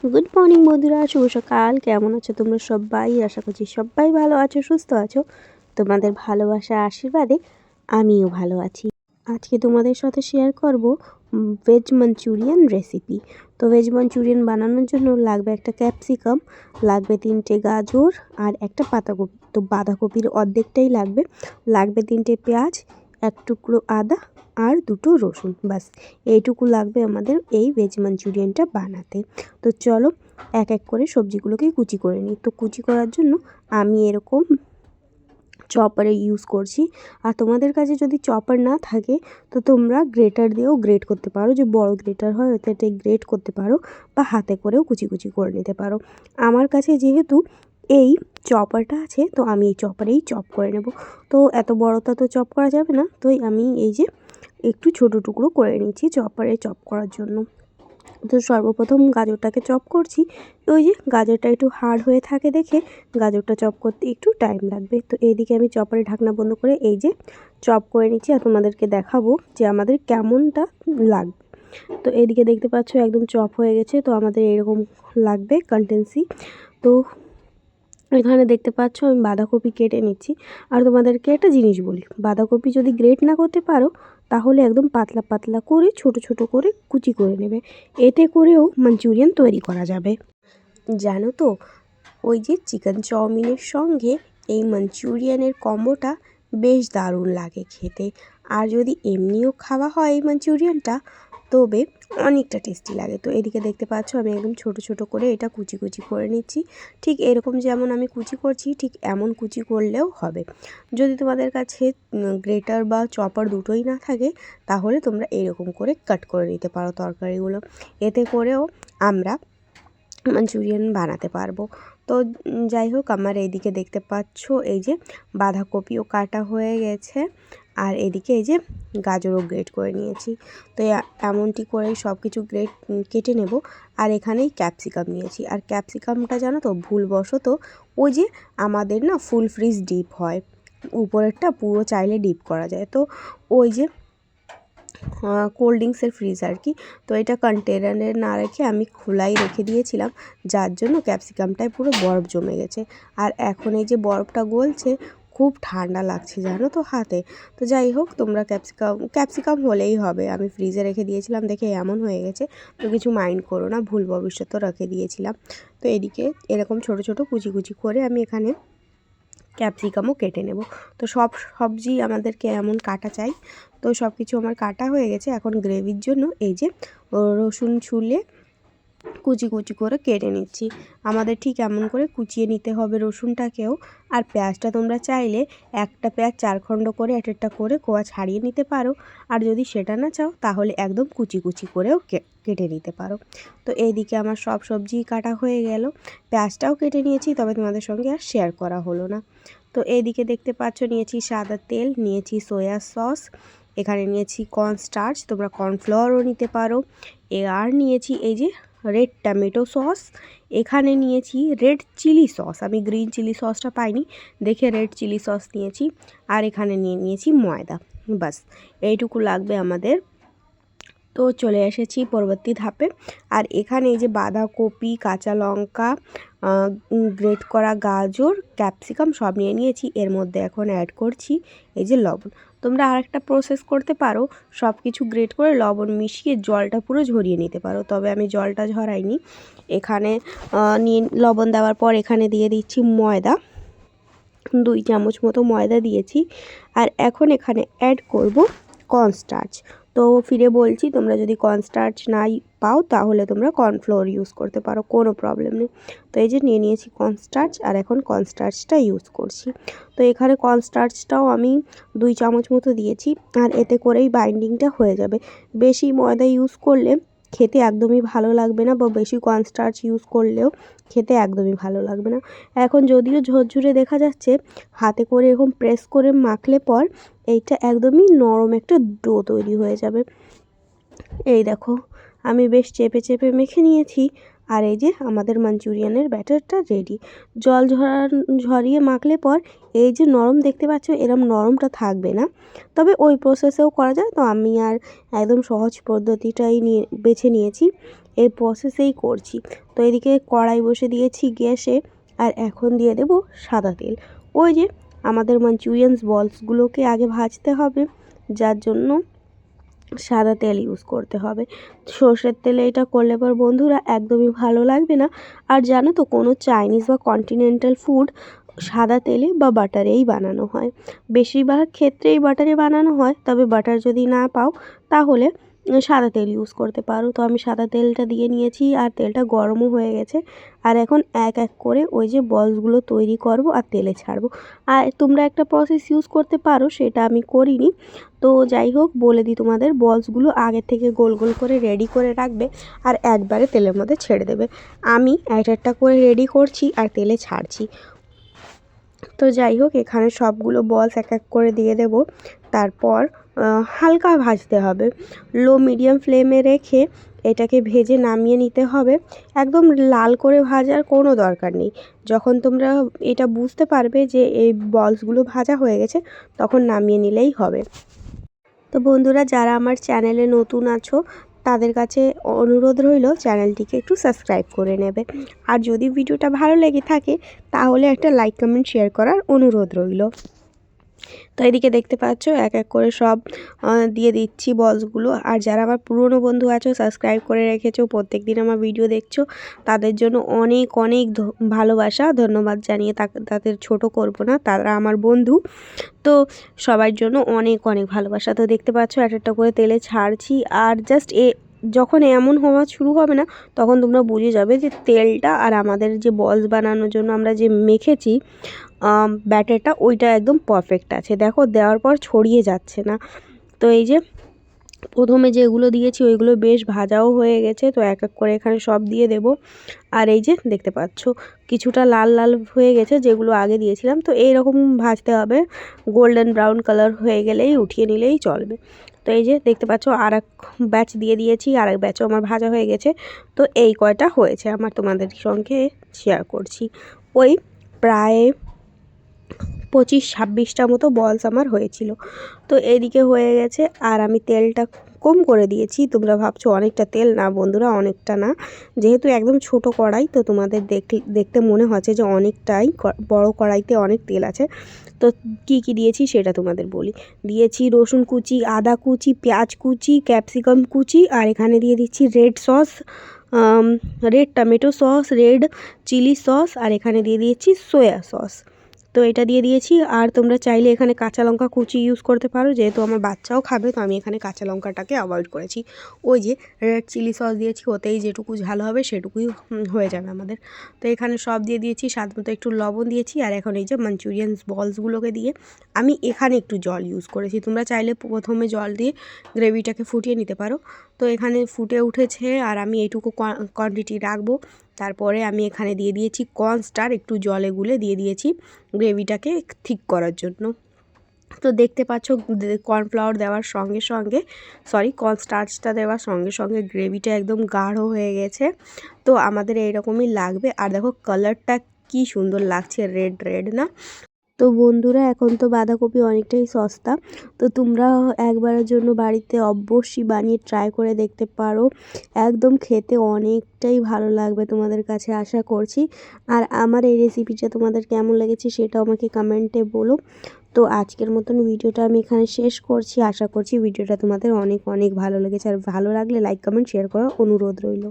Good morning বন্ধুরা, শুভ সকাল। কেমন আছো তোমরা সবাই? আশা করছি সবাই ভালো আছো, সুস্থ আছো। তোমাদের ভালোবাসা আশীর্বাদে আমিও ভালো আছি। আজকে তোমাদের সাথে শেয়ার করব ভেজ মাঞ্চুরিয়ান রেসিপি। তো ভেজ মাঞ্চুরিয়ান বানানোর জন্য লাগবে একটা ক্যাপসিকাম, লাগবে 3টে গাজর আর একটা পাতাকপি। তো বাঁধাকপির অর্ধেকটাই লাগবে। লাগবে 3টে পেঁয়াজ, এক টুকরো আদা আর 2টো রসুন। বাস এইটুকু লাগবে আমাদের এই ভেজ মাঞ্চুরিয়ানটা বানাতে। তো চলো এক এক করে সবজিগুলোকে কুচি করে নিই। তো কুচি করার জন্য আমি এরকম চপারে ইউজ করছি। আর তোমাদের কাছে যদি চপার না থাকে তো তোমরা গ্রেটার দিয়েও গ্রেট করতে পারো, যে বড় গ্রেটার হয় ওতে গ্রেট করতে পারো, বা হাতে করেও কুচি কুচি করে নিতে পারো। আমার কাছে যেহেতু এই চপারটা আছে তো আমি এই চপারেই চপ করে নেব। তো এত বড়টা তো চপ করা যাবে না, তো আমি এই যে একটু ছোট টুকরো করে নিচ্ছি চপারে চপ করার জন্য। তো সর্বপ্রথম গাজরটাকে চপ করছি। ওই যে গাজরটা একটু হার্ড হয়ে থাকে দেখে গাজরটা চপ করতে একটু টাইম লাগবে। তো এইদিকে আমি চপারে ঢাকনা বন্ধ করে এই যে চপ করে নিচ্ছি, আর তোমাদেরকে দেখাবো যে আমাদের কেমনটা লাগবে। তো এইদিকে দেখতে পাচ্ছ একদম চপ হয়ে গেছে। তো আমাদের এরকম লাগবে কনসিস্টেন্সি। তো এখানে দেখতে পাচ্ছ আমি বাঁধাকপি কেটে নিচ্ছি। আর তোমাদেরকে একটা জিনিস বলি, বাঁধাকপি যদি গ্রেট না করতে পারো তাহলে একদম পাতলা পাতলা করে ছোট ছোট করে কুচি করে নেবে, এতে করেও মাঞ্চুরিয়ান তৈরি করা যাবে। জানো তো, ওই যে চিকেন চাউমিনের সঙ্গে এই মাঞ্চুরিয়ানের কম্বোটা বেশ দারুণ লাগে খেতে। আর যদি এমনিও খাওয়া হয় এই মাঞ্চুরিয়ানটা তবে অনেকটা টেস্টি লাগে। তো এদিকে দেখতে পাচ্ছ আমি একদম ছোট ছোট করে এটা কুচি কুচি করে নিচ্ছি। ঠিক এরকম যেমন আমি কুচি করছি ঠিক এমন কুচি করলেও হবে। যদি তোমাদের কাছে গ্রেটার বা চপার দুটোই না থাকে তাহলে তোমরা এরকম করে কাট করে নিতে পারো তরকারিগুলো, এতে করেও আমরা মাঞ্চুরিয়ান বানাতে পারবো। তো যাই হোক, আমার এইদিকে দেখতে পাচ্ছ এই যে বাঁধাকপিও কাটা হয়ে গেছে, আর এদিকে এই যে গাজরও গ্রেট করে নিয়েছি। তো এমনটি করে সব কিছু কেটে নেব। আর এখানেই ক্যাপসিকাম নিয়েছি। আর ক্যাপসিকামটা জানো তো ভুলবশত ওই যে আমাদের না ফুল ফ্রিজ ডিপ হয়, উপরেরটা পুরো চাইলে ডিপ করা যায়, তো ওই যে কোল্ড ড্রিঙ্কসের ফ্রিজ আর কি। তো এটা কন্টেনারে না রেখে আমি খোলাই রেখে দিয়েছিলাম, যার জন্য ক্যাপসিকামটায় পুরো বরফ জমে গেছে। আর এখন এই যে বরফটা গলছে, খুব ঠান্ডা লাগছে জানো তো হাতে। তো যাই হোক, তোমরা ক্যাপসিকাম হলেই হবে। আমি ফ্রিজে রেখে দিয়েছিলাম দেখে এমন হয়ে গেছে, তো কিছু মাইন্ড করো না, ভুল ভবিষ্যতও রেখে দিয়েছিলাম। তো এদিকে এরকম ছোট ছোট কুচি কুচি করে আমি এখানে ক্যাপসিকামও কেটে নেব। তো সব সবজি আমাদেরকে এমন কাটা চাই। তো সব কিছু আমার কাটা হয়ে গেছে। এখন গ্রেভির জন্য এই যে রসুন ছুলে কুচি কুচি করে কেটে নিচ্ছি। আমাদের ঠিক এমন করে কুচিয়ে নিতে হবে রসুনটাকেও। আর পেঁয়াজটা তোমরা চাইলে একটা পেঁয়াজ 4 খণ্ড করে একটা করে কোয়া ছাড়িয়ে নিতে পারো। আর যদি সেটা না চাও তাহলে একদম কুচি কুচি করেও কেটে নিতে পারো। তো এইদিকে আমার সব সবজি কাটা হয়ে গেল, পেঁয়াজটাও কেটে নিয়েছি, তবে তোমাদের সঙ্গে আর শেয়ার করা হলো না। তো এইদিকে দেখতে পাচ্ছ নিয়েছি সাদা তেল, নিয়েছি সয়া সস, এখানে নিয়েছি কর্নস্টার্চ, তোমরা কর্নফ্লাওয়ারও নিতে পারো। আর নিয়েছি এই যে রেড টমেটো সস, এখানে নিয়েছি রেড চিলি সস, আমি গ্রিন চিলি সসটা পাইনি দেখে রেড চিলি সস নিয়েছি। আর এখানে নিয়েছি ময়দা। বাস এইটুকু লাগবে আমাদের। তো চলে এসেছি পরবর্তী ধাপে। আর এখানে এই যে বাঁধাকপি, কাঁচা লঙ্কা, গ্রেট করা গাজর, ক্যাপসিকাম সব নিয়ে নিয়েছি। এর মধ্যে এখন অ্যাড করছি এই যে লবণ। তোমরা আরেকটা প্রসেস করতে পারো, সব কিছু গ্রেট করে লবণ মিশিয়ে জলটা পুরো ঝরিয়ে নিতে পারো, তবে আমি জলটা ঝরাইনি। এখানে নিয়ে লবণ দেওয়ার পর এখানে দিয়ে দিচ্ছি ময়দা, 2 চামচ মতো ময়দা দিয়েছি। আর এখন এখানে অ্যাড করব কর্নস্টার্চ। তো ফিরে বলছি, তোমরা যদি কর্নস্টার্চ নাই পাও তাহলে তোমরা কর্নফ্লোর ইউজ করতে পারো, কোনো প্রবলেম নেই। তো এই যে নিয়ে নিয়েছি কর্নস্টার্চ, আর এখন কর্নস্টার্চটা ইউজ করছি। তো এখানে কর্নস্টার্চটাও আমি 2 চামচ মতো দিয়েছি। আর এতে করেই বাইন্ডিংটা হয়ে যাবে। বেশি ময়দা ইউজ করলে খেতে একদমই ভালো লাগবে না, বা বেশি কর্নস্টার্চ ইউজ করলেও খেতে একদমই ভালো লাগবে না। এখন যদিও ঝরঝরে দেখা যাচ্ছে, হাতে করে এরকম প্রেস করে মাখলে পর এইটা একদমই নরম একটা ডো তৈরি হয়ে যাবে। এই দেখো আমি বেশ চেপে চেপে মেখে নিয়েছি। আর এই যে আমাদের মাঞ্চুরিয়ানের ব্যাটারটা রেডি। জল ঝরিয়ে মাখলে পর এই যে নরম দেখতে পাচ্ছ, এরম নরমটা থাকবে না, তবে ওই প্রসেসেও করা যায়। তো আমি আর একদম সহজ পদ্ধতিটাই বেছে নিয়েছি, এই প্রসেসেই করছি। তো এদিকে কড়াই বসে দিয়েছি গ্যাসে, আর এখন দিয়ে দেব সাদা তেল। ওই যে আমাদের মাঞ্চুরিয়ানস বলসগুলোকে আগে ভাজতে হবে, যার জন্য সাদা তেল ইউজ করতে হবে। সর্ষের তেলে এটা করলে পর বন্ধুরা একদমই ভালো লাগবে না। আর জানো তো, কোনো চাইনিজ বা কন্টিনেন্টাল ফুড সাদা তেলে বা বাটারেই বানানো হয়। বেশিরভাগ ক্ষেত্রেই বাটারে বানানো হয়, তবে বাটার যদি না পাও তাহলে সাদা তেল ইউজ করতে পারো। তো আমি সাদা তেলটা দিয়ে নিয়েছি, আর তেলটা গরমও হয়ে গেছে। আর এখন এক এক করে ওই যে বলসগুলো তৈরি করব আর তেলে ছাড়বো। আর তোমরা একটা প্রসেস ইউজ করতে পারো, সেটা আমি করিনি। তো যাই হোক, বলে দিই তোমাদের, বলসগুলো আগের থেকে গোল গোল করে রেডি করে রাখবে, আর একবারে তেলের মধ্যে ছেড়ে দেবে। আমি একটা করে রেডি করছি আর তেলে ছাড়ছি। তো যাই হোক, এখানে সবগুলো বলস এক এক করে দিয়ে দেব। তারপর হালকা ভাজতে হবে, লো মিডিয়াম ফ্লেমে রেখে এটাকে ভেজে নামিয়ে নিতে হবে। একদম লাল করে ভাজার কোনো দরকার নেই। যখন তোমরা এটা বুঝতে পারবে যে এই বলসগুলো ভাজা হয়ে গেছে, তখন নামিয়ে নিলেই হবে। তো বন্ধুরা, যারা আমার চ্যানেলে নতুন আছো তাদের কাছে অনুরোধ রইল চ্যানেলটিকে একটু সাবস্ক্রাইব করে নেবে। আর যদি ভিডিওটা ভালো লেগে থাকে তাহলে একটা লাইক কমেন্ট শেয়ার করার অনুরোধ রইল। তো এদিকে দেখতে পাচ্ছ এক এক করে সব দিয়ে দিচ্ছি বলসগুলো। আর যারা আমার পুরনো বন্ধু আছো, সাবস্ক্রাইব করে রেখেছো, প্রত্যেক দিন আমার ভিডিও দেখছো, তাদের জন্য অনেক অনেক ভালোবাসা, ধন্যবাদ জানিয়ে তাদের ছোট করব না, তারা আমার বন্ধু। তো সবার জন্য অনেক অনেক ভালোবাসা। তো দেখতে পাচ্ছ একটা করে তেলে ছাড়ছি, আর জাস্ট যখন এমন হওয়া শুরু হবে না, তখন তোমরা বুঝে যাবে যে তেলটা আর আমাদের যে বলস বানানোর জন্য আমরা যে মেখেছি ব্যাটারটা, ওইটা একদম পারফেক্ট আছে। দেখো, দেওয়ার পর ছড়িয়ে যাচ্ছে না। তো এই যে প্রথমে যেগুলো দিয়েছি ওইগুলো বেশ ভাজাও হয়ে গেছে। তো এক এক করে এখানে সব দিয়ে দেব। আর এই যে দেখতে পাচ্ছ কিছুটা লাল লাল হয়ে গেছে যেগুলো আগে দিয়েছিলাম। তো এইরকম ভাজতে হবে, গোল্ডেন ব্রাউন কালার হয়ে গেলেই উঠিয়ে নিলেই চলবে। তো এই যে দেখতে পাচ্ছ আর এক ব্যাচ দিয়ে দিয়েছি, আর এক ব্যাচও আমার ভাজা হয়ে গেছে। তো এই কয়টা হয়েছে আমার তোমাদের সঙ্গে শেয়ার করছি। ওই প্রায় 25-26টা মতো বলস আমার হয়েছিল। তো এদিকে হয়ে গেছে, আর আমি তেলটা কম করে দিয়েছি। তোমরা ভাবছো অনেকটা তেল, না বন্ধুরা, অনেকটা না। যেহেতু একদম ছোট কড়াই, তো তোমাদের দেখতে মনে হচ্ছে যে অনেকটাই বড় কড়াইতে অনেক তেল আছে। তো কি কি দিয়েছি সেটা তোমাদের বলি। দিয়েছি রসুন কুচি, আদা কুচি, পেঁয়াজ কুচি, ক্যাপসিকাম কুচি, আর এখানে দিয়ে দিচ্ছি red sauce, red tomato sauce, red chilli sauce, আর এখানে দিয়ে দিয়েছি সয়া সস। তো এটা দিয়ে দিয়েছি। আর তোমরা চাইলে এখানে কাঁচা লঙ্কা কুচি ইউজ করতে পারো, যেহেতু আমার বাচ্চাও খাবে, তো আমি এখানে কাঁচা লঙ্কাটাকে অ্যাভয়েড করেছি। ওই যে রেড চিলি সস দিয়েছি, ওতেই যেটুকু ঝাল হবে সেটুকুই হয়ে যাবে আমাদের। তো এখানে সব দিয়ে দিয়েছি, স্বাদ মতো একটু লবণ দিয়েছি। আর এখন এই যে মাঞ্চুরিয়ান বলসগুলোকে দিয়ে আমি এখানে একটু জল ইউজ করেছি। তোমরা চাইলে প্রথমে জল দিয়ে গ্রেভিটাকে ফুটিয়ে নিতে পারো। তো এখানে ফুটে উঠেছে, আর আমি এইটুকু কোয়ান্টিটি রাখবো। তারপরে আমি এখানে দিয়ে দিয়েছি কর্নস্টার, একটু জলে গুলে দিয়ে দিয়েছি গ্রেভিটাকে ঠিক করার জন্য। তো দেখতে পাচ্ছ কর্নফ্লাওয়ার দেওয়ার সঙ্গে সঙ্গে, কর্নস্টার্চটা দেওয়ার সঙ্গে সঙ্গে গ্রেভিটা একদম গাঢ় হয়ে গেছে। তো আমাদের এইরকমই লাগবে। আর দেখো কালারটা কি সুন্দর লাগছে, রেড রেড না? তো বন্ধুরা, এখন তো বাঁধাকপি অনেকটাই সস্তা, তো তোমরা একবারের জন্য বাড়িতে অবশ্যই বানিয়ে ট্রাই করে দেখতে পারো। একদম খেতে অনেকটাই ভালো লাগবে তোমাদের কাছে, আশা করছি। আর আমার এই রেসিপিটা তোমাদের কেমন লেগেছে সেটাও আমাকে কমেন্টে বলো। তো আজকের মতন ভিডিওটা আমি এখানে শেষ করছি। আশা করছি ভিডিওটা তোমাদের অনেক অনেক ভালো লেগেছে, আর ভালো লাগলে লাইক কমেন্ট শেয়ার করার অনুরোধ রইল।